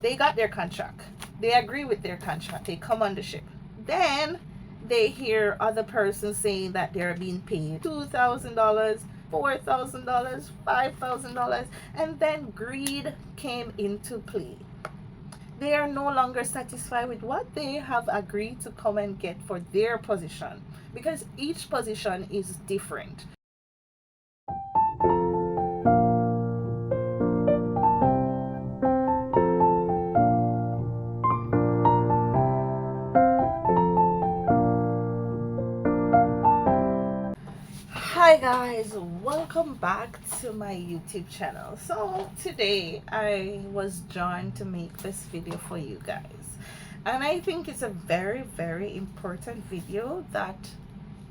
They got their contract. They agree with their contract. They come on the ship. Then they hear other persons saying that they're being paid $2,000, $4,000, $5,000, and then greed came into play. They are no longer satisfied with what they have agreed to come and get for their position, because each position is different. Hi guys, welcome back to my YouTube channel. So today I was drawn to make this video for you guys, and I think it's a very important video that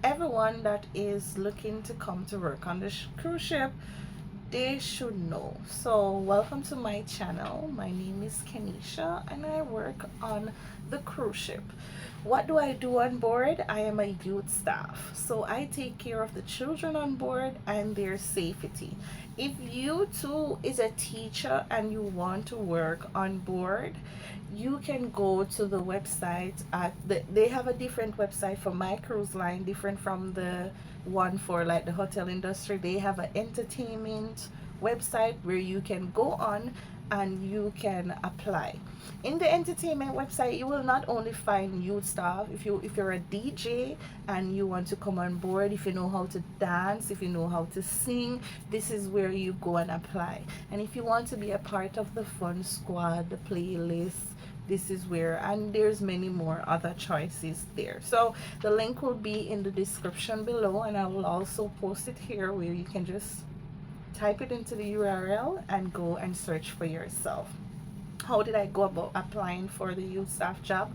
everyone that is looking to come to work on the cruise ship, they should know. So welcome to my channel. My name is Kenisha and I work on the cruise ship. What do I do on board? I am a youth staff, so I take care of the children on board and their safety. If you too is a teacher and you want to work on board, you can go to the website they have a different website for my cruise line, different from the one for like the hotel industry. They have an entertainment website where you can go on and you can apply. In the entertainment website, you will not only find youth staff. If you're a DJ and you want to come on board, if you know how to dance, if you know how to sing, this is where you go and apply. And if you want to be a part of the fun squad, the playlist, this is where, and there's many more other choices there. So the link will be in the description below, and I will also post it here where you can just type it into the URL and go and search for yourself. How did I go about applying for the youth staff job?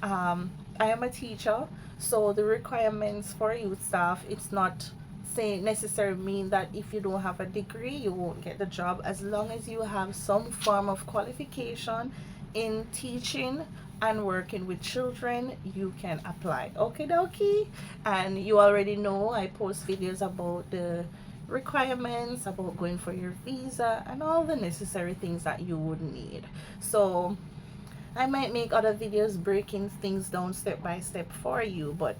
I am a teacher, so the requirements for youth staff, it's not say necessarily mean that if you don't have a degree you won't get the job. As long as you have some form of qualification in teaching and working with children, you can apply. Okay dokie. And you already know I post videos about the requirements, about going for your visa and all the necessary things that you would need. So I might make other videos breaking things down step by step for you, but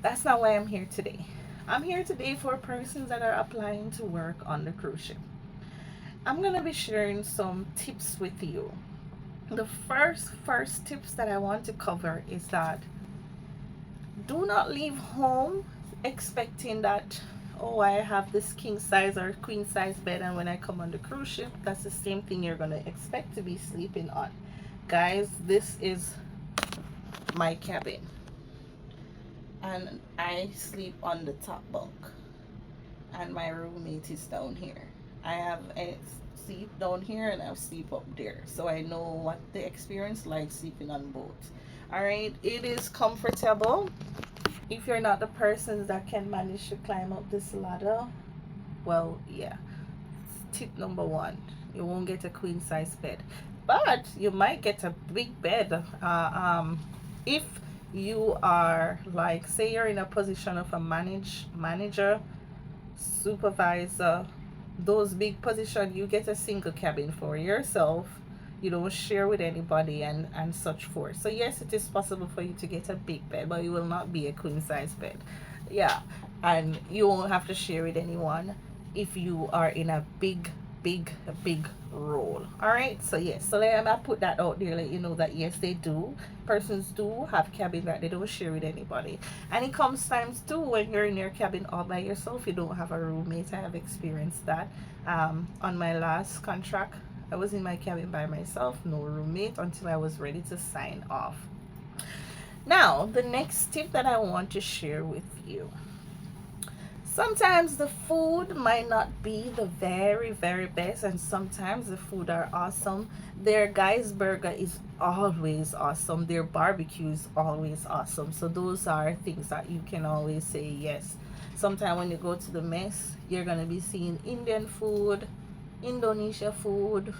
that's not why I'm here today. I'm here today for persons that are applying to work on the cruise ship. I'm gonna be sharing some tips with you. The first tips that I want to cover is that do not leave home expecting that, oh, I have this king size or queen size bed, and when I come on the cruise ship, that's the same thing you're gonna expect to be sleeping on. Guys, this is my cabin and I sleep on the top bunk and my roommate is down here. I have a sleep down here and I sleep up there, so I know what the experience like sleeping on both. All right, it is comfortable. If you're not the person that can manage to climb up this ladder, well, yeah, tip number one, you won't get a queen size bed, but you might get a big bed. If you are, like, say you're in a position of a manager, supervisor, those big position, you get a single cabin for yourself. You don't share with anybody and such forth. So yes, it is possible for you to get a big bed, but it will not be a queen size bed. Yeah, and you won't have to share with anyone if you are in a big role. All right, so yes, so let me put that out there, let you know that yes, they do, persons do have cabin that they don't share with anybody. And it comes times too when you're in your cabin all by yourself, you don't have a roommate. I have experienced that. On my last contract, I was in my cabin by myself, no roommate, until I was ready to sign off. Now the next tip that I want to share with you, sometimes the food might not be the very best, and sometimes the food are awesome. Their guys burger is always awesome, their barbecue is always awesome. So those are things that you can always say yes. Sometimes when you go to the mess, you're gonna be seeing Indian food, Indonesia food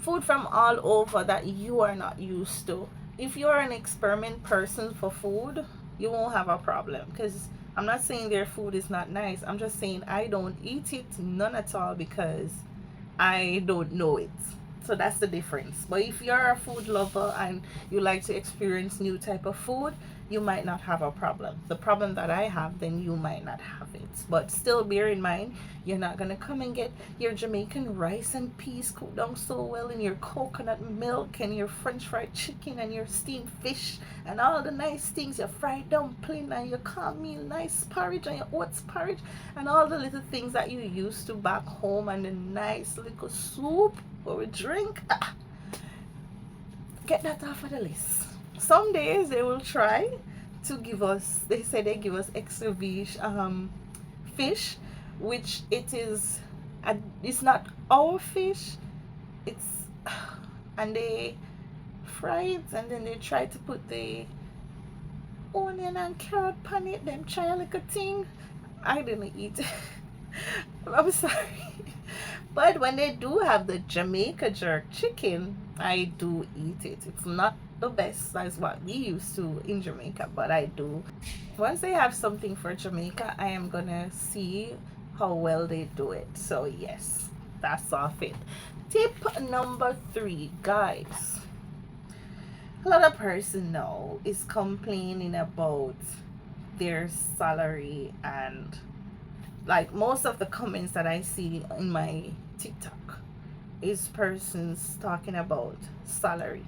from all over that you are not used to. If you're an experiment person for food, you won't have a problem, because I'm not saying their food is not nice. I'm just saying I don't eat it, none at all, because I don't know it. So that's the difference. But if you're a food lover and you like to experience new type of food, you might not have a problem. The problem that I have, then you might not have it. But still bear in mind, you're not gonna come and get your Jamaican rice and peas cooked down so well, and your coconut milk and your French fried chicken and your steamed fish and all the nice things, your fried dumpling and your cornmeal nice porridge and your oats porridge and all the little things that you used to back home, and the nice little soup or a drink. Get that off of the list. Some days they will try to give us, they say they give us extra fish, which it is, it's not our fish, it's, and they fry it and then they try to put the onion and carrot on it, them try a little thing. I didn't eat it. I'm sorry. But when they do have the Jamaica jerk chicken, I do eat it. It's not the best as what we used to in Jamaica, but I do. Once they have something for Jamaica, I am gonna see how well they do it. So yes, that's off it. Tip number 3, guys. A lot of person now is complaining about their salary, and like most of the comments that I see in my TikTok is persons talking about salary.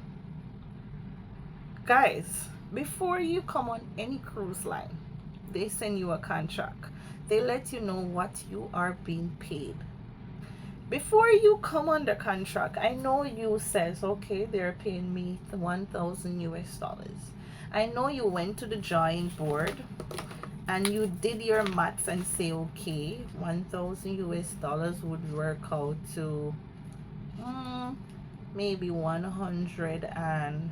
Guys, before you come on any cruise line, they send you a contract. They let you know what you are being paid. Before you come on the contract, I know you says, okay, they're paying me 1,000 US dollars. I know you went to the drawing board and you did your maths and say, okay, 1,000 US dollars would work out to maybe 100 and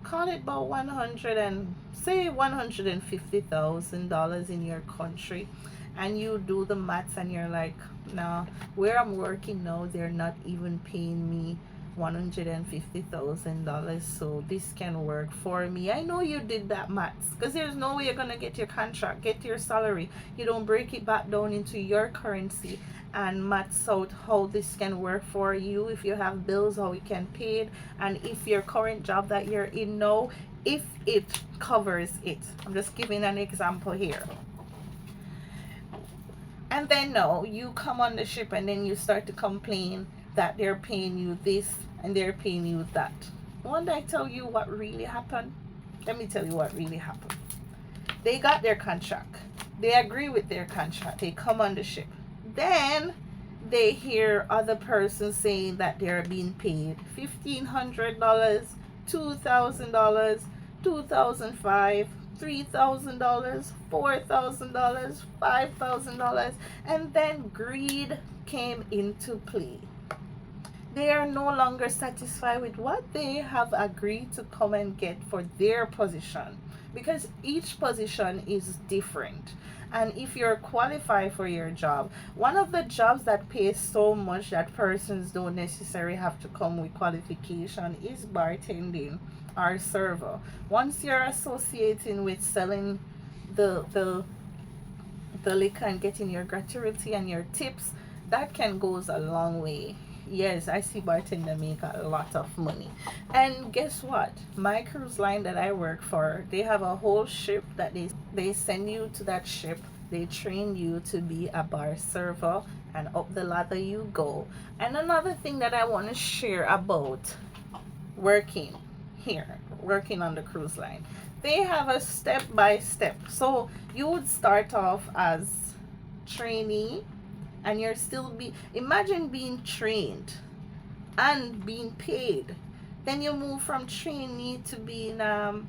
call it about 100 and say $150,000 in your country, and you do the maths and you're like, nah, where I'm working now, they're not even paying me $150,000, so this can work for me. I know you did that maths, because there's no way you're gonna get your contract, get your salary. You don't break it back down into your currency and maths out how this can work for you, if you have bills, how it can pay it, and if your current job that you're in now, if it covers it. I'm just giving an example here. And then now you come on the ship and then you start to complain that they're paying you this and they're paying you that. Won't I tell you what really happened? Let me tell you what really happened. They got their contract. They agree with their contract. They come on the ship. Then they hear other persons saying that they're being paid $1,500, $2,000, $2,500, $3,000, $4,000, $5,000, and then greed came into play. They are no longer satisfied with what they have agreed to come and get for their position, because each position is different. And if you're qualified for your job, one of the jobs that pays so much that persons don't necessarily have to come with qualification is bartending or server. Once you're associating with selling the liquor and getting your gratuity and your tips, that can goes a long way. Yes, I see bartender make a lot of money. And guess what? My cruise line that I work for, they have a whole ship that they send you to that ship. They train you to be a bar server, and up the ladder you go. And another thing that I want to share about working here, working on the cruise line, they have a step by step. So you would start off as trainee, and you're still imagine being trained and being paid. Then you move from trainee to being a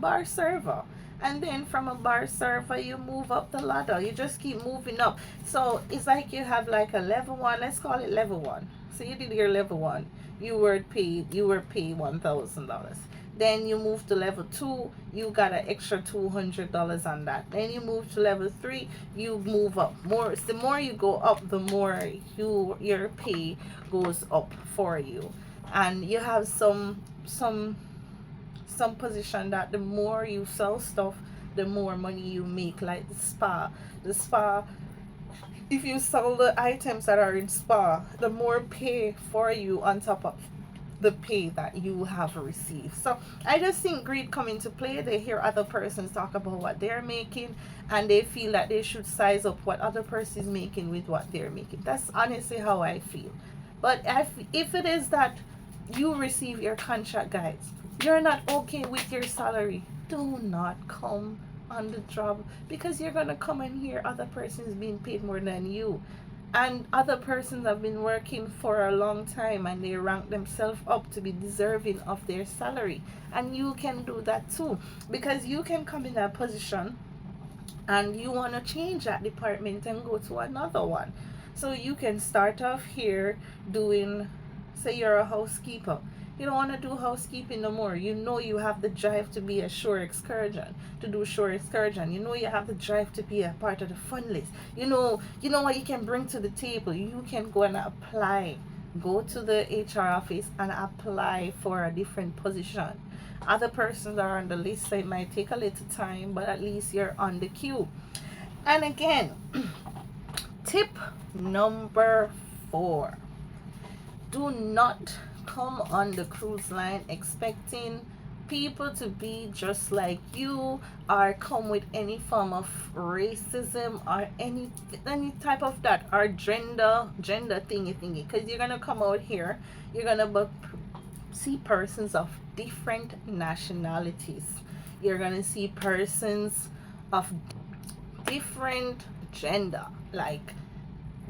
bar server, and then from a bar server you move up the ladder. You just keep moving up. So it's like you have like a level 1, let's call it level 1. So you did your level 1, you were paid $1,000. Then you move to level 2, you got an extra $200 on that. Then you move to level 3, you move up more. The more you go up, the more your pay goes up for you. And you have some position that the more you sell stuff, the more money you make, like the spa if you sell the items that are in spa, the more pay for you on top of the pay that you have received. So I just think greed come into play. They hear other persons talk about what they're making, and they feel that they should size up what other person is making with what they're making. That's honestly how I feel. But if it is that you receive your contract, guys, you're not okay with your salary, do not come on the job, because you're gonna come and hear other persons being paid more than you, and other persons have been working for a long time and they rank themselves up to be deserving of their salary. And you can do that too, because you can come in a position and you want to change that department and go to another one. So you can start off here doing, say you're a housekeeper, you don't want to do housekeeping no more. You know you have the drive to be a shore excursion, to do shore excursion. You know you have the drive to be a part of the fun list. You know what you can bring to the table. You can go and apply. Go to the HR office and apply for a different position. Other persons are on the list, so it might take a little time, but at least you're on the queue. And again, tip number 4. Do not come on the cruise line expecting people to be just like you, or come with any form of racism or any type of that, or gender thingy, because you're gonna come out here, you're gonna see persons of different nationalities, you're gonna see persons of different gender, like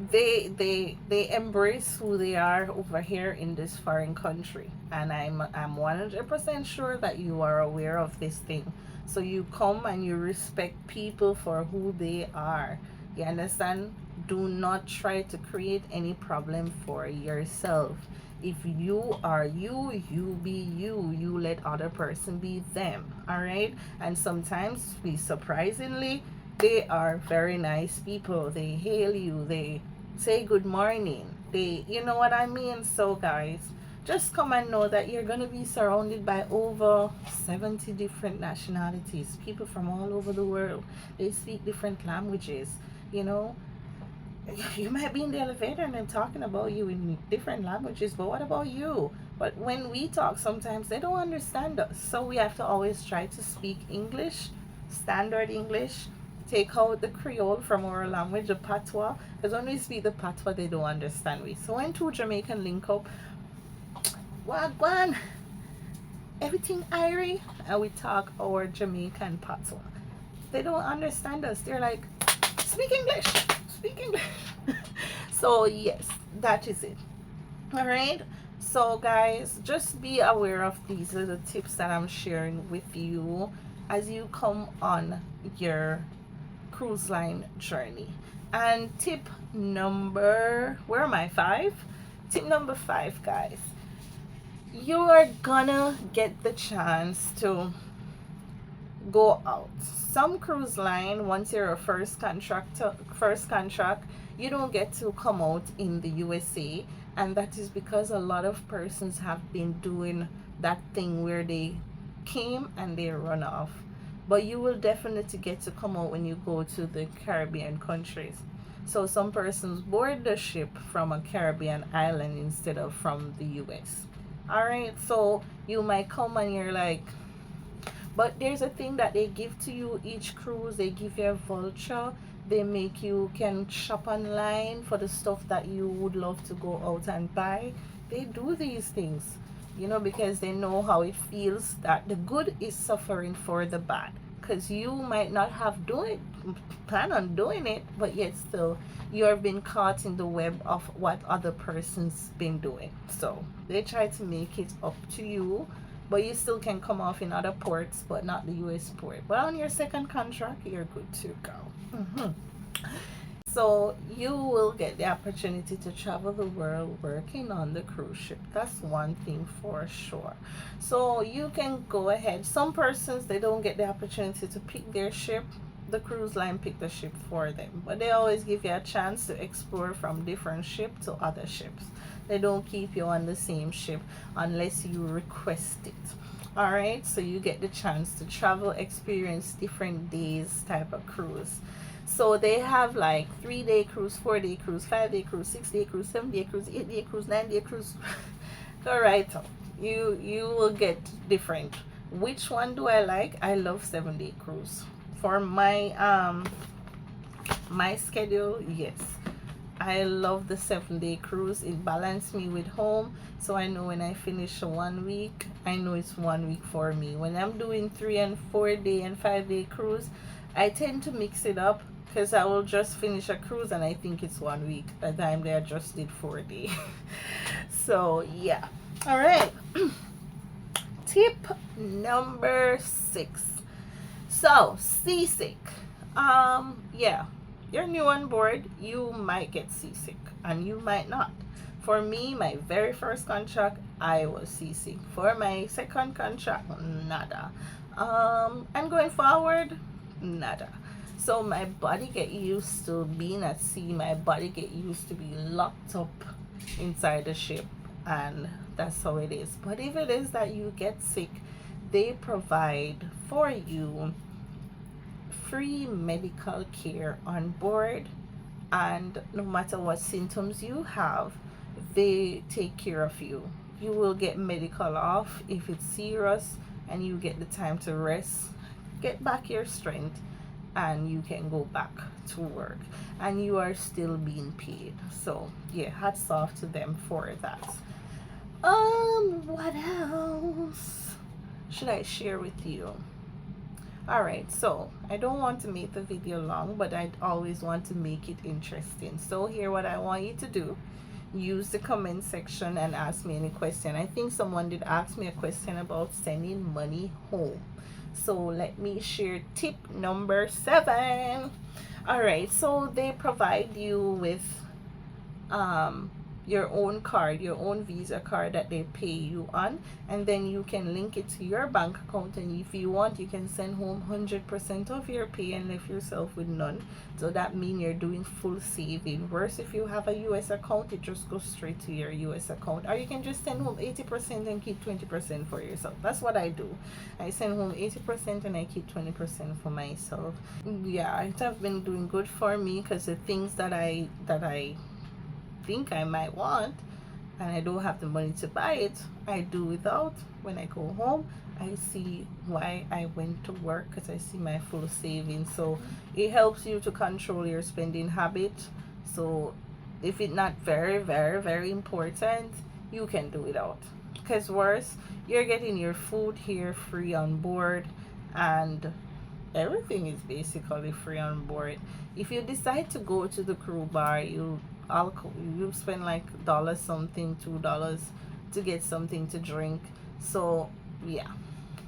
they embrace who they are over here in this foreign country. And I'm 100% sure that you are aware of this thing. So you come and you respect people for who they are. You understand? Do not try to create any problem for yourself. If you are you, you be you. You let other person be them. All right? And sometimes, we surprisingly, they are very nice people. They hail you, they say good morning, they, you know what I mean? So guys, just come and know that you're going to be surrounded by over 70 different nationalities, people from all over the world. They speak different languages. You know, you might be in the elevator and they're talking about you in different languages, but what about you? But when we talk, sometimes they don't understand us, so we have to always try to speak English, standard English. Take out the Creole from our language, the patois, because when we speak the patois, they don't understand we. So when two Jamaican link up, wagwan, everything Irie, and we talk our Jamaican patois, they don't understand us. They're like, speak English, speak English. So yes, that is it. All right. So guys, just be aware of these little tips that I'm sharing with you as you come on your cruise line journey. And tip number, where am I, 5? Tip number 5, guys, you are gonna get the chance to go out. Some cruise line, once you're a first contract, you don't get to come out in the USA, and that is because a lot of persons have been doing that thing where they came and they run off. But you will definitely get to come out when you go to the Caribbean countries. So some persons board the ship from a Caribbean island instead of from the US. All right, so you might come and you're like, but there's a thing that they give to you each cruise. They give you a voucher. They make you can shop online for the stuff that you would love to go out and buy. They do these things, you know, because they know how it feels, that the good is suffering for the bad. Because you might not have plan on doing it, but yet still you're being caught in the web of what other person's been doing. So they try to make it up to you, but you still can come off in other ports, but not the US port. But on your second contract, you're good to go. So you will get the opportunity to travel the world working on the cruise ship. That's one thing for sure. So you can go ahead. Some persons, they don't get the opportunity to pick their ship. The cruise line pick the ship for them, but they always give you a chance to explore from different ship to other ships. They don't keep you on the same ship unless you request it. All right, so you get the chance to travel, experience different days type of cruise. So they have like 3-day cruise, 4-day cruise, 5-day cruise, 6-day cruise, 7-day cruise, 8-day cruise, 9-day cruise. All right, you will get different. Which one do I like? I love 7-day cruise for my schedule. Yes, I love the 7-day cruise. It balanced me with home, so I know when I finish a 1 week, I know it's 1 week for me. When I'm doing 3 and 4 day and 5-day cruise, I tend to mix it up because I will just finish a cruise and I think it's 1 week. By the time they just did 4 day. So yeah. All right. Tip number 6. So seasick. Yeah, you're new on board, you might get seasick and you might not. For me, my very first contract, I was seasick. For my second contract, nada. And going forward, nada. So my body get used to being at sea. My body get used to be locked up inside the ship, and that's how it is. But if it is that you get sick, they provide for you free medical care on board, and no matter what symptoms you have, they take care of you. You will get medical off if it's serious, and you get the time to rest, get back your strength, and you can go back to work, and you are still being paid. So yeah, hats off to them for that. What else should I share with you? Alright, so I don't want to make the video long, but I always want to make it interesting. So here, what I want you to do, use the comment section and ask me any question. I think someone did ask me a question about sending money home. So let me share tip number 7. Alright, so they provide you with your own card, your own Visa card that they pay you on, and then you can link it to your bank account, and if you want, you can send home 100% of your pay and leave yourself with none. So that means you're doing full saving. Worse, if you have a US account, it just goes straight to your US account, or you can just send home 80% and keep 20% for yourself. That's what I do. I send home 80% and I keep 20% for myself. Yeah, it have been doing good for me, because the things that I think I might want and I don't have the money to buy it, I do without. When I go home, I see why I went to work, because I see my full savings. So it helps you to control your spending habit. So if it's not very, very, very important, you can do without. Because worse, you're getting your food here free on board, and everything is basically free on board. If you decide to go to the crew bar, you spend like $1 something, $2 to get something to drink. So yeah,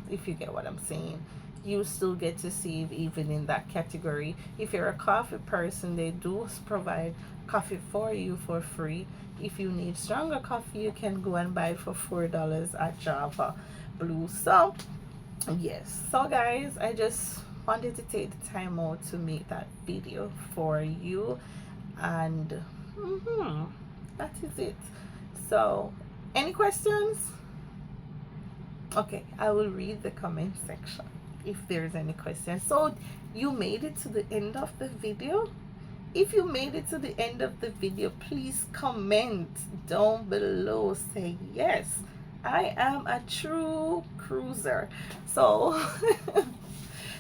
if you get what I'm saying, you still get to save even in that category. If you're a coffee person, they do provide coffee for you for free. If you need stronger coffee, you can go and buy for $4 at Java Blue. So yes, so guys, I just wanted to take the time out to make that video for you, and that is it. So any questions? Okay, I will read the comment section if there's any questions. So you made it to the end of the video? If you made it to the end of the video, please comment down below. Say yes, I am a true cruiser. So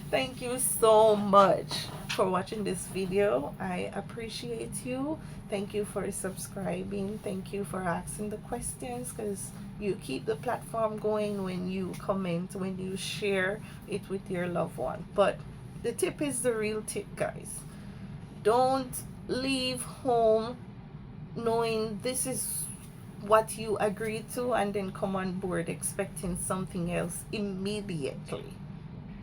thank you so much for watching this video. I appreciate you. Thank you for subscribing. Thank you for asking the questions, because you keep the platform going when you comment, when you share it with your loved one. But the tip is the real tip, guys. Don't leave home knowing this is what you agreed to and then come on board expecting something else immediately.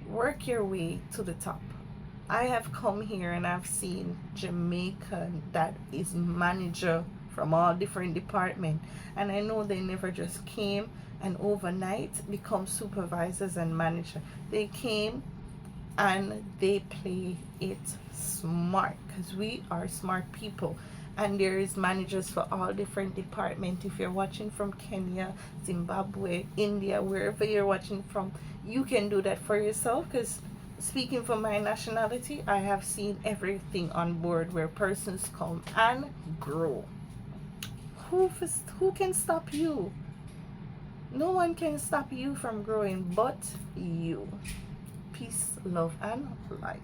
Work your way to the top. I have come here and I've seen Jamaican that is manager from all different departments, and I know they never just came and overnight become supervisors and manager. They came and they play it smart, because we are smart people, and there is managers for all different departments. If you're watching from Kenya, Zimbabwe, India, wherever you're watching from, you can do that for yourself, because speaking for my nationality, I have seen everything on board where persons come and grow. Who can stop you? No one can stop you from growing but you. Peace, love, and light.